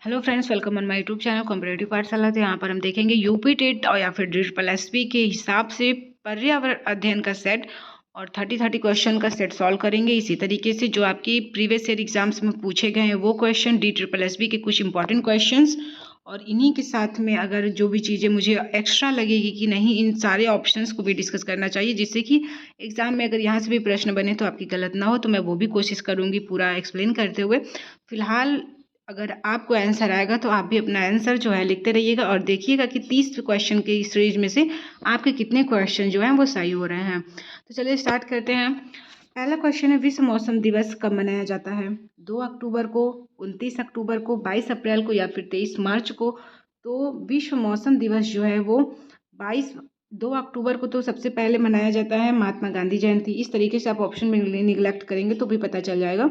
Hello friends, welcome on my YouTube channel competitive पाठशाला। तो यहाँ पर हम देखेंगे यूपी टेट और या फिर DSSP के हिसाब से पर्यावरण अध्ययन का सेट और 30 क्वेश्चन का सेट सॉल्व करेंगे। इसी तरीके से जो आपकी प्रीवियस ईयर एग्जाम्स में पूछे गए हैं वो क्वेश्चन, DSSP के कुछ इंपॉर्टेंट क्वेश्चंस, और इन्हीं के साथ में अगर जो भी चीज़ें मुझे एक्स्ट्रा लगेगी कि नहीं, इन सारे ऑप्शंस को भी डिस्कस करना चाहिए, जिससे कि एग्जाम में अगर यहाँ से भी प्रश्न बने तो आपकी गलत ना हो। तो मैं वो भी कोशिश करूँगी पूरा एक्सप्लेन करते हुए। फिलहाल अगर आपको आंसर आएगा तो आप भी अपना आंसर जो है लिखते रहिएगा और देखिएगा कि 30 क्वेश्चन के इस सीरीज में से आपके कितने क्वेश्चन जो हैं वो सही हो रहे हैं। तो चलिए स्टार्ट करते हैं। पहला क्वेश्चन है, विश्व मौसम दिवस कब मनाया जाता है? 2 अक्टूबर को, 29 अक्टूबर को, 22 अप्रैल को या फिर 23 मार्च को? तो विश्व मौसम दिवस जो है वो 2 अक्टूबर को तो सबसे पहले मनाया जाता है, महात्मा गांधी जयंती। इस तरीके से आप ऑप्शन में निगलेक्ट करेंगे तो भी पता चल जाएगा।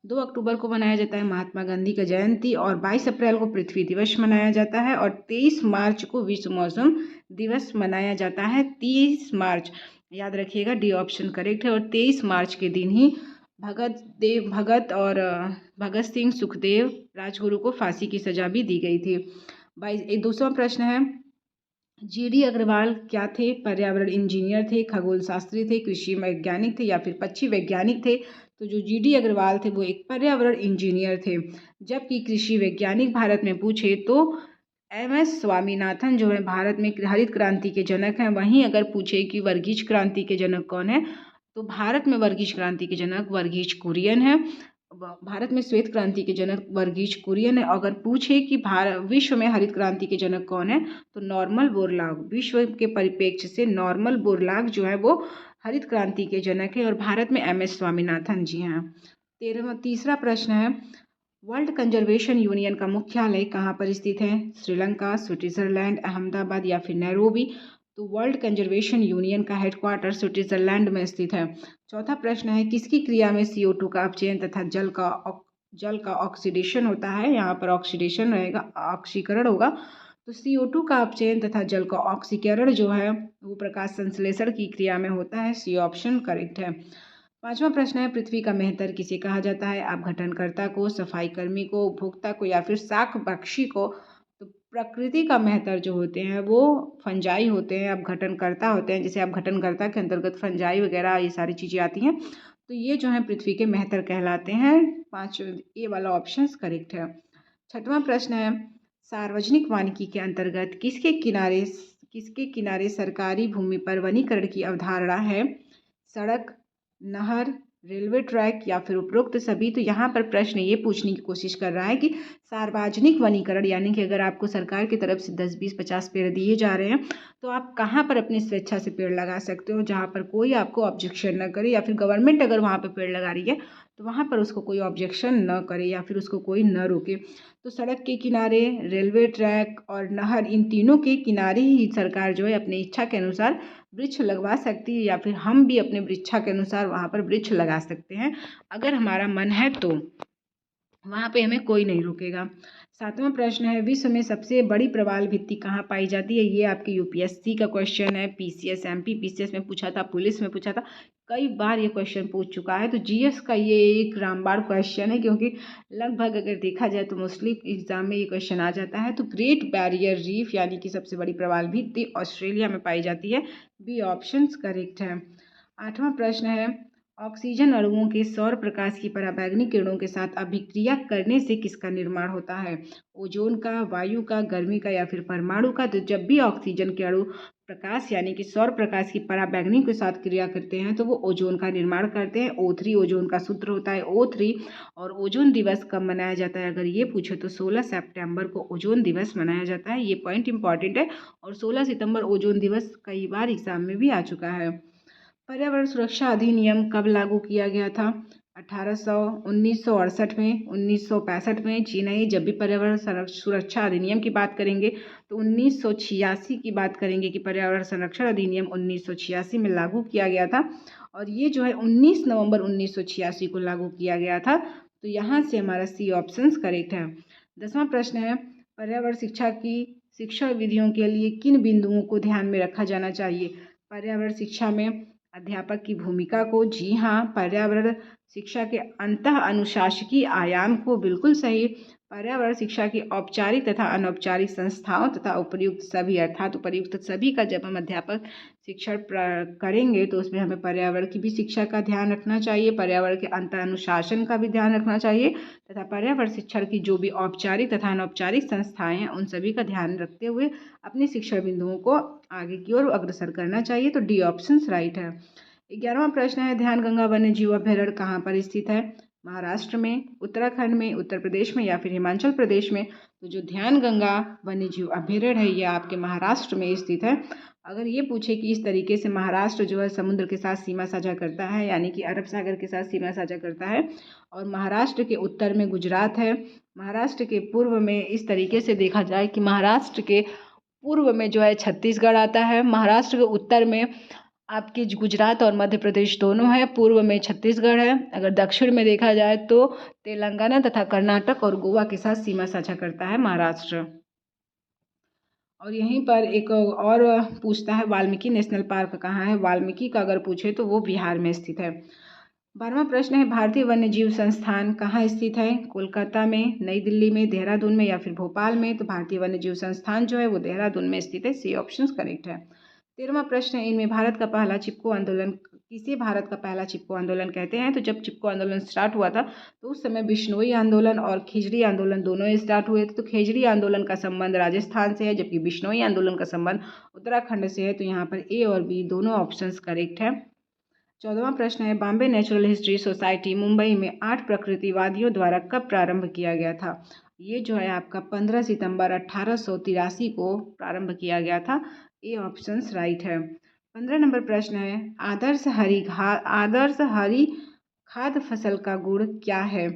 2 अक्टूबर को मनाया जाता है महात्मा गांधी का जयंती, और 22 अप्रैल को पृथ्वी दिवस मनाया जाता है, और 23 मार्च को विश्व मौसम दिवस मनाया जाता है। 30 मार्च, याद रखिएगा, डी ऑप्शन करेक्ट है। और 23 मार्च के दिन ही भगत सिंह सुखदेव राजगुरु को फांसी की सजा भी दी गई थी। एक दूसरा प्रश्न है, GD अग्रवाल क्या थे? पर्यावरण इंजीनियर थे, खगोल शास्त्री थे, कृषि वैज्ञानिक थे या फिर पक्षी वैज्ञानिक थे? तो जो GD अग्रवाल थे वो एक पर्यावरण इंजीनियर थे। जबकि कृषि वैज्ञानिक भारत में पूछे तो MS स्वामीनाथन जो है भारत में हरित क्रांति के जनक हैं। वहीं अगर पूछे कि वर्गीज क्रांति के जनक कौन है, तो भारत में वर्गीज क्रांति के जनक वर्गीज कुरियन है। भारत में श्वेत क्रांति के जनक वर्गीज कुरियन है। अगर पूछे कि विश्व में हरित क्रांति के जनक कौन है, तो नॉर्मल बोरलॉग, विश्व के परिप्रेक्ष्य से नॉर्मल बोरलॉग जो है वो हरित क्रांति के जनक है, और भारत में MS स्वामीनाथन जी हैं। तीसरा प्रश्न है, वर्ल्ड कंजर्वेशन यूनियन का मुख्यालय कहाँ पर स्थित है? श्रीलंका, स्विट्जरलैंड, अहमदाबाद या फिर नैरोबी? तो वर्ल्ड कंजर्वेशन यूनियन का हेडक्वार्टर स्विट्जरलैंड में स्थित है। चौथा प्रश्न है, किसकी क्रिया में CO2 का अपचयन तथा जल का ऑक्सीडेशन होता है? यहाँ पर ऑक्सीडेशन रहेगा, ऑक्सीकरण होगा। तो CO2 का अपचयन तथा जल का ऑक्सीकरण जो है वो प्रकाश संश्लेषण की क्रिया में होता है। C ऑप्शन करेक्ट है। पांचवा प्रश्न है, पृथ्वी का मेहतर किसे कहा जाता है? अपघटनकर्ता को, सफाई कर्मी को, उपभोक्ता को या फिर शाक भक्षी को? तो प्रकृति का मेहतर जो होते हैं वो फंजाई होते हैं, अपघटनकर्ता होते हैं। जैसे अपघटनकर्ता के अंतर्गत फंजाई वगैरह ये सारी चीज़ें आती हैं, तो ये जो है पृथ्वी के मेहतर कहलाते हैं। ए वाला ऑप्शन करेक्ट है। छठवां प्रश्न है, सार्वजनिक वानिकी के अंतर्गत किसके किनारे सरकारी भूमि पर वनीकरण की अवधारणा है? सड़क, नहर, रेलवे ट्रैक या फिर उपरोक्त सभी? तो यहाँ पर प्रश्न ये पूछने की कोशिश कर रहा है कि सार्वजनिक वनीकरण यानी कि अगर आपको सरकार की तरफ से 10, 20, 50 पेड़ दिए जा रहे हैं तो आप कहाँ पर अपनी स्वेच्छा से पेड़ लगा सकते हो, जहाँ पर कोई आपको ऑब्जेक्शन न करे, या फिर गवर्नमेंट अगर वहाँ पर पेड़ लगा रही है तो वहाँ पर उसको कोई ऑब्जेक्शन न करे या फिर उसको कोई न रोके। तो सड़क के किनारे, रेलवे ट्रैक और नहर, इन तीनों के किनारे ही सरकार जो है अपनी इच्छा के अनुसार वृक्ष लगवा सकती है, या फिर हम भी अपने इच्छा के अनुसार वहाँ पर वृक्ष लगा सकते हैं अगर हमारा मन है तो। वहाँ पे हमें कोई नहीं रोकेगा। सातवां प्रश्न है, विश्व में सबसे बड़ी प्रवाल भित्ति कहाँ पाई जाती है? ये आपके UPSC का क्वेश्चन है। PCS, MP PCS में पूछा था, पुलिस में पूछा था, कई बार ये क्वेश्चन पूछ चुका है। तो GS का ये एक रामबाण क्वेश्चन है, क्योंकि लगभग अगर देखा जाए तो मोस्टली एग्जाम में ये क्वेश्चन आ जाता है। तो ग्रेट बैरियर रीफ यानी कि सबसे बड़ी प्रवाल भित्ति ऑस्ट्रेलिया में पाई जाती है। B ऑप्शन करेक्ट है। आठवां प्रश्न है, ऑक्सीजन अणुओं के सौर प्रकाश की पराबैंगनी किरणों के साथ अभिक्रिया करने से किसका निर्माण होता है? ओजोन का, वायु का, गर्मी का या फिर परमाणु का? तो जब भी ऑक्सीजन के अणु प्रकाश यानी कि सौर प्रकाश की पराबैंगनी के साथ क्रिया करते हैं तो वो ओजोन का निर्माण करते हैं। O3 ओजोन का सूत्र होता है, O3। और ओजोन दिवस कब मनाया जाता है? अगर ये पूछे तो 16 सितंबर को ओजोन दिवस मनाया जाता है। ये पॉइंट इंपॉर्टेंट है। और 16 सितंबर ओजोन दिवस कई बार एग्जाम में भी आ चुका है। पर्यावरण सुरक्षा अधिनियम कब लागू किया गया था? 1968 में, 1965 में? जी नहीं, जब भी पर्यावरण सुरक्षा अधिनियम की बात करेंगे तो 1986 की बात करेंगे कि पर्यावरण संरक्षण अधिनियम 1986 में लागू किया गया था, और ये जो है 19 नवंबर 1986 को लागू किया गया था। तो यहाँ से हमारा C ऑप्शन करेक्ट है। 10वां प्रश्न है, पर्यावरण शिक्षा विधियों के लिए किन बिंदुओं को ध्यान में रखा जाना चाहिए? पर्यावरण शिक्षा में अध्यापक की भूमिका को, जी हाँ। पर्यावरण शिक्षा के अंतः अनुशासकीय आयाम को, बिल्कुल सही। पर्यावरण शिक्षा की औपचारिक तथा अनौपचारिक संस्थाओं तथा उपयुक्त सभी, अर्थात उपयुक्त सभी का जब हम अध्यापक शिक्षण करेंगे तो उसमें हमें पर्यावरण की भी शिक्षा का ध्यान रखना चाहिए, पर्यावरण के अंत अनुशासन का भी ध्यान रखना चाहिए तथा पर्यावरण शिक्षण की जो भी औपचारिक तथा अनौपचारिक संस्थाएं हैं उन सभी का ध्यान रखते हुए अपने शिक्षण बिंदुओं को आगे की ओर अग्रसर करना चाहिए। तो डी ऑप्शन राइट है। 11वां प्रश्न है, ध्यान गंगा वन्य जीव अभ्यारण्य कहाँ पर स्थित है? महाराष्ट्र में, उत्तराखंड में, उत्तर प्रदेश में या फिर हिमाचल प्रदेश में? तो जो ध्यान गंगा वन्य जीव अभ्यारण्य है ये आपके महाराष्ट्र में स्थित है। अगर ये पूछे कि इस तरीके से महाराष्ट्र जो है समुद्र के साथ सीमा साझा करता है, यानी कि अरब सागर के साथ सीमा साझा करता है, और महाराष्ट्र के उत्तर में गुजरात है, महाराष्ट्र के पूर्व में इस तरीके से देखा जाए कि महाराष्ट्र के पूर्व में जो है छत्तीसगढ़ आता है, महाराष्ट्र के उत्तर में आपके गुजरात और मध्य प्रदेश दोनों है, पूर्व में छत्तीसगढ़ है। अगर दक्षिण में देखा जाए तो तेलंगाना तथा कर्नाटक और गोवा के साथ सीमा साझा करता है महाराष्ट्र। और यहीं पर एक और पूछता है, वाल्मीकि नेशनल पार्क कहाँ है? वाल्मीकि का अगर पूछे तो वो बिहार में स्थित है। 12वां प्रश्न है, भारतीय वन्य जीव संस्थान कहाँ स्थित है? कोलकाता में, नई दिल्ली में, देहरादून में या फिर भोपाल में? तो भारतीय वन्य जीव संस्थान जो है वो देहरादून में स्थित है। सी ऑप्शन करेक्ट है। 13वां प्रश्न है, इनमें भारत का पहला चिपको आंदोलन किसे भारत का पहला चिपको आंदोलन कहते हैं? तो जब चिपको आंदोलन स्टार्ट हुआ था तो उस समय बिश्नोई आंदोलन और खिजड़ी आंदोलन दोनों स्टार्ट हुए थे। तो खिजड़ी आंदोलन का संबंध राजस्थान से है जबकि बिश्नोई आंदोलन का संबंध उत्तराखंड से है। तो यहाँ पर ए और बी दोनों ऑप्शंस करेक्ट है। 14वां प्रश्न है, Bombay natural history society Mumbai में 8 प्रकृतिवादियों द्वारा कब प्रारंभ किया गया था? ये जो है आपका 15 सितंबर 1883 को प्रारंभ किया गया था। ए ऑप्शन राइट है। 15 नंबर प्रश्न है, आदर्श हरी खाद्य फसल का गुण क्या है?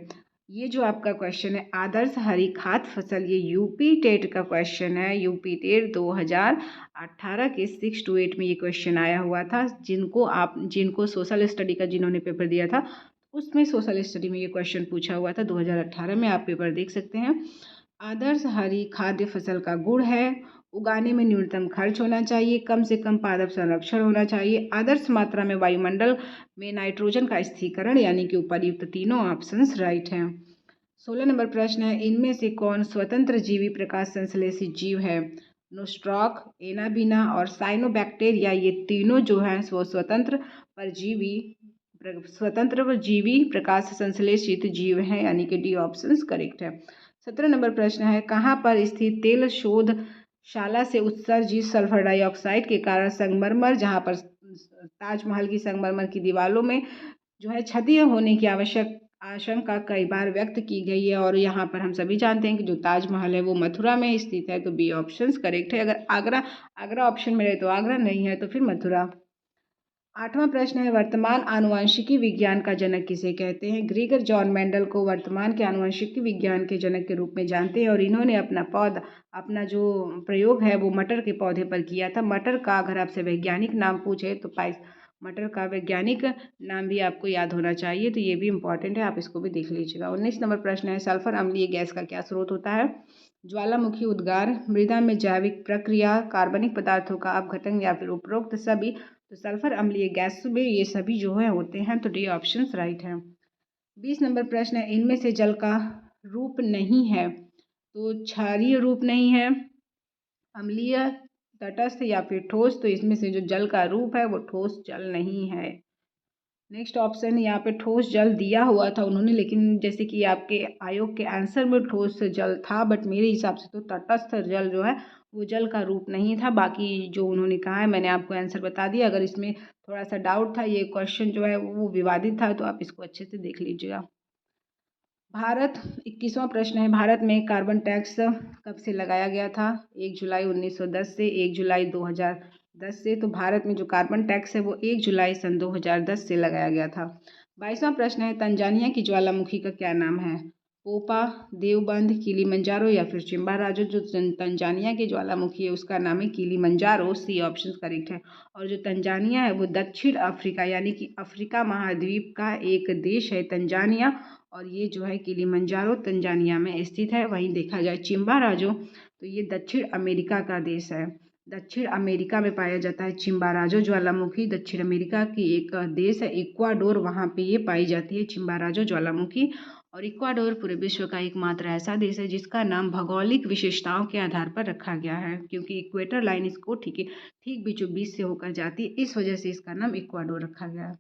ये जो आपका क्वेश्चन है आदर्श हरी खाद्य फसल, ये यूपी टेट का क्वेश्चन है। यूपी टेट 2018 के 6 to 8 में ये क्वेश्चन आया हुआ था। जिनको सोशल स्टडी का जिन्होंने पेपर दिया था उसमें सोशल स्टडी में ये क्वेश्चन पूछा हुआ था। 2018 में आप पेपर देख सकते हैं। आदर्श हरी खाद्य फसल का गुण है, उगाने में न्यूनतम खर्च होना चाहिए, कम से कम पादप संरक्षण होना चाहिए, आदर्श मात्रा में वायुमंडल में नाइट्रोजन का स्थिरीकरण, यानी कि उपर्युक्त तीनों ऑप्शंस राइट हैं। 16 नंबर प्रश्न है, इनमें से कौन स्वतंत्र जीवी प्रकाश संश्लेषित जीव है? नोस्ट्रॉक, एनाबीना और साइनोबैक्टीरिया, ये तीनों जो हैं वो स्वतंत्र जीवी प्रकाश संश्लेषित जीव हैं, यानी कि डी ऑप्शन करेक्ट है। 17 नंबर प्रश्न है, कहाँ पर स्थित तेल शोधशाला से उत्सर्जित सल्फर डाइऑक्साइड के कारण संगमरमर, जहाँ पर ताजमहल की संगमरमर की दीवारों में जो है क्षति होने की आशंका कई बार व्यक्त की गई है, और यहाँ पर हम सभी जानते हैं कि जो ताजमहल है वो मथुरा में स्थित है। तो बी ऑप्शन करेक्ट है। अगर आगरा ऑप्शन में रहे तो आगरा, नहीं है तो फिर मथुरा। 8वां प्रश्न है, वर्तमान आनुवंशिकी विज्ञान का जनक किसे कहते हैं? ग्रीगर जॉन मेंडल को वर्तमान के आनुवंशिकी विज्ञान के जनक के रूप में जानते हैं, और इन्होंने अपना जो प्रयोग है वो मटर के पौधे पर किया था। मटर का अगर आपसे वैज्ञानिक नाम पूछे तो मटर का वैज्ञानिक नाम भी आपको याद होना चाहिए, तो ये भी इंपॉर्टेंट है, आप इसको भी देख लीजिएगा। 19 नंबर प्रश्न है, सल्फर अम्लीय गैस का क्या स्रोत होता है? ज्वालामुखी उद्गार, मृदा में जैविक प्रक्रिया, कार्बनिक पदार्थों का अपघटन या फिर उपरोक्त सभी? तो सल्फर अम्लीय गैस में ये सभी जो है होते हैं। तो डी ऑप्शन राइट है। 20 नंबर प्रश्न है, इनमें से जल का रूप नहीं है? तो क्षारीय रूप नहीं है, अम्लीय, तटस्थ या फिर ठोस? तो इसमें से जो जल का रूप है वो ठोस जल नहीं है। नेक्स्ट ऑप्शन यहाँ पे ठोस जल दिया हुआ था उन्होंने, लेकिन जैसे कि आपके आयोग के आंसर में ठोस जल था, बट मेरे हिसाब से तो तटस्थ जल जो है वो जल का रूप नहीं था। बाकी जो उन्होंने कहा है मैंने आपको आंसर बता दिया। अगर इसमें थोड़ा सा डाउट था, ये क्वेश्चन जो है वो विवादित था, तो आप इसको अच्छे से देख लीजिएगा। 21वां प्रश्न है, भारत में कार्बन टैक्स कब से लगाया गया था? 1 जुलाई 1910 से, 1 जुलाई 2010 से। तो भारत में जो कार्बन टैक्स है वो 1 जुलाई सन 2010 से लगाया गया था। 22वां प्रश्न है, तंजानिया की ज्वालामुखी का क्या नाम है? पोपा, देवबंद, किलीमंजारो या फिर चिम्बाराजो? जो तंजानिया की ज्वालामुखी है उसका नाम है किलीमंजारो। सी ऑप्शन करेक्ट है। और जो तंजानिया है वो दक्षिण अफ्रीका, यानी कि अफ्रीका महाद्वीप का एक देश है तंजानिया, और ये जो है किलीमंजारो तंजानिया में स्थित है। वहीं देखा जाए चिम्बाराजो तो ये दक्षिण अमेरिका का देश है, दक्षिण अमेरिका में पाया जाता है चिम्बाराजो ज्वालामुखी। दक्षिण अमेरिका की एक देश है इक्वाडोर, वहाँ पे ये पाई जाती है चिम्बाराजो ज्वालामुखी। और इक्वाडोर पूरे विश्व का एकमात्र ऐसा देश है जिसका नाम भौगोलिक विशेषताओं के आधार पर रखा गया है, क्योंकि इक्वेटर लाइन इसको ठीक बीचों बीच से होकर जाती है, इस वजह से इसका नाम इक्वाडोर रखा गया है।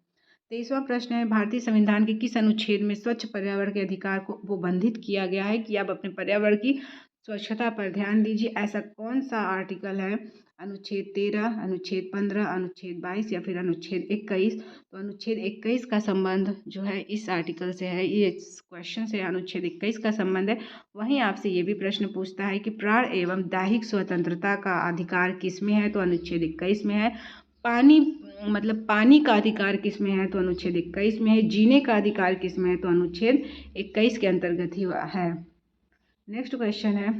23वां प्रश्न है, भारतीय संविधान के किस अनुच्छेद में स्वच्छ पर्यावरण के अधिकार को उपबंधित किया गया है कि आप अपने पर्यावरण की स्वच्छता पर ध्यान दीजिए? ऐसा कौन सा आर्टिकल है? अनुच्छेद 13, अनुच्छेद 15, अनुच्छेद 22 या फिर अनुच्छेद 21? तो अनुच्छेद 21 का संबंध जो है इस आर्टिकल से है, ये क्वेश्चन से अनुच्छेद 21 का संबंध है। वहीं आपसे ये भी प्रश्न पूछता है कि प्राण एवं दैहिक स्वतंत्रता का अधिकार किस में है? तो अनुच्छेद 21 में है। पानी पानी का अधिकार किस में है? तो अनुच्छेद 21 में है। जीने का अधिकार किस में है? तो अनुच्छेद 21 के अंतर्गत ही है। नेक्स्ट क्वेश्चन है,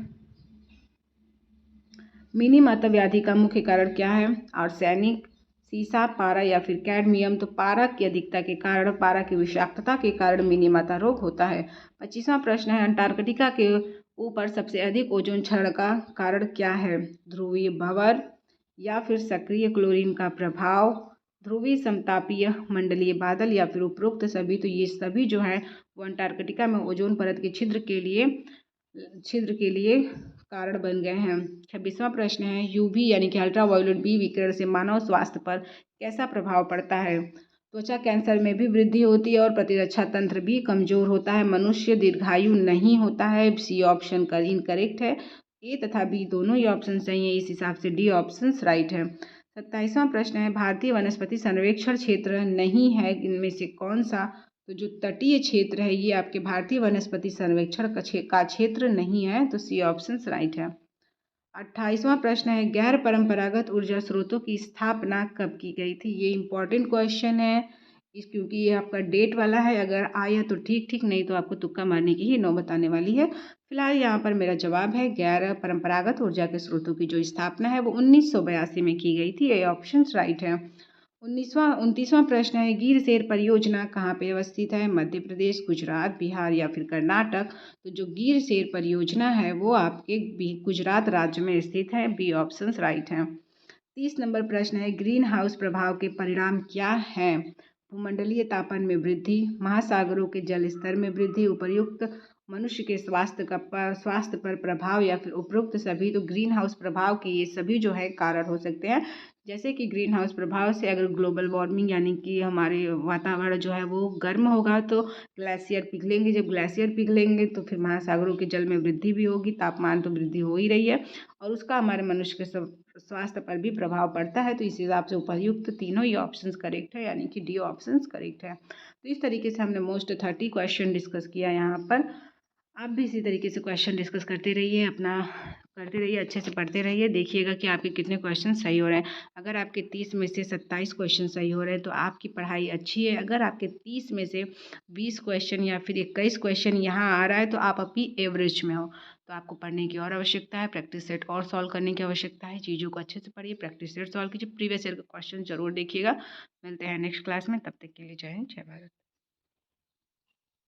मिनी माता व्याधि का मुख्य कारण क्या है? आर्सेनिक, सीसा, पारा या फिर कैडमियम? तो पारा की अधिकता के कारण, पारा की विषाक्तता के कारण मिनी माता रोग होता है। 25वां प्रश्न है, अंटार्कटिका के ऊपर सबसे अधिक ओजोन क्षरण का कारण क्या है? ध्रुवीय भंवर या फिर सक्रिय क्लोरीन का प्रभाव, ध्रुवीय समतापीय मंडलीय बादल या फिर उपरोक्त सभी? तो ये सभी जो है वो अंटार्कटिका में ओजोन परत के छिद्र के लिए कारण बन गए हैं। 26वां प्रश्न है, यूवी यानी कि अल्ट्रावायोलेट बी विकिरण से मानव स्वास्थ्य पर कैसा प्रभाव पड़ता है? त्वचा कैंसर में भी वृद्धि होती है और प्रतिरक्षा तंत्र भी कमजोर होता है। मनुष्य दीर्घायु नहीं होता है। सी ऑप्शन का इनकरेक्ट है। ए तथा बी दोनों ही ऑप्शन सही है, इस हिसाब से डी ऑप्शन राइट है। 27वां प्रश्न है, भारतीय वनस्पति सर्वेक्षण क्षेत्र नहीं है, इनमें से कौन सा? तो जो तटीय क्षेत्र है ये आपके भारतीय वनस्पति सर्वेक्षण का क्षेत्र नहीं है, तो सी ऑप्शन राइट है। 28वां प्रश्न है, गैर परंपरागत ऊर्जा स्रोतों की स्थापना कब की गई थी? ये इंपॉर्टेंट क्वेश्चन है क्योंकि ये आपका डेट वाला है। अगर आया तो ठीक ठीक, नहीं तो आपको तुक्का मारने की ही नौबत आने वाली है। फिलहाल यहाँ पर मेरा जवाब है, गैर परंपरागत ऊर्जा के स्रोतों की जो स्थापना है वो 1982 में की गई थी। ये ऑप्शन राइट है। 29वां प्रश्न है, गिर सेर परियोजना कहाँ पे अवस्थित है? मध्य प्रदेश, गुजरात, बिहार या फिर कर्नाटक? तो जो गिर सेर परियोजना है वो आपके गुजरात राज्य में स्थित है, बी ऑप्शन राइट है। 30 नंबर प्रश्न है, ग्रीन हाउस प्रभाव के परिणाम क्या है? भूमंडलीय तापमान में वृद्धि, महासागरों के जल स्तर में वृद्धि, उपर्युक्त मनुष्य के स्वास्थ्य पर प्रभाव या फिर उपरोक्त सभी? तो ग्रीन हाउस प्रभाव के ये सभी जो है कारण हो सकते हैं। जैसे कि ग्रीन हाउस प्रभाव से अगर ग्लोबल वार्मिंग यानी कि हमारे वातावरण जो है वो गर्म होगा तो ग्लेशियर पिघलेंगे, जब ग्लेशियर पिघलेंगे तो फिर महासागरों के जल में वृद्धि भी होगी, तापमान तो वृद्धि हो ही रही है और उसका हमारे मनुष्य के स्वास्थ्य पर भी प्रभाव पड़ता है। तो इस हिसाब से उपयुक्त तीनों ही ऑप्शंस करेक्ट है, यानी कि डी ऑप्शंस करेक्ट है। तो इस तरीके से हमने मोस्ट 30 क्वेश्चन डिस्कस किया यहाँ पर। आप भी इसी तरीके से क्वेश्चन डिस्कस करते रहिए, करते रहिए, अच्छे से पढ़ते रहिए, देखिएगा कि आपके कितने क्वेश्चन सही हो रहे हैं। अगर आपके 30 में से 27 क्वेश्चन सही हो रहे हैं तो आपकी पढ़ाई अच्छी है। अगर आपके 30 में से 20 क्वेश्चन या फिर 21 क्वेश्चन यहाँ आ रहा है तो आप अपनी एवरेज में हो। तो आपको पढ़ने की और आवश्यकता है, प्रैक्टिस सेट और सॉल्व करने की आवश्यकता है। चीज़ों को अच्छे से पढ़िए, प्रैक्टिस सेट सॉल्व कीजिए, प्रीवियस ईयर का क्वेश्चन जरूर देखिएगा। मिलते हैं नेक्स्ट क्लास में, तब तक के लिए जय हिंद, जय भारत।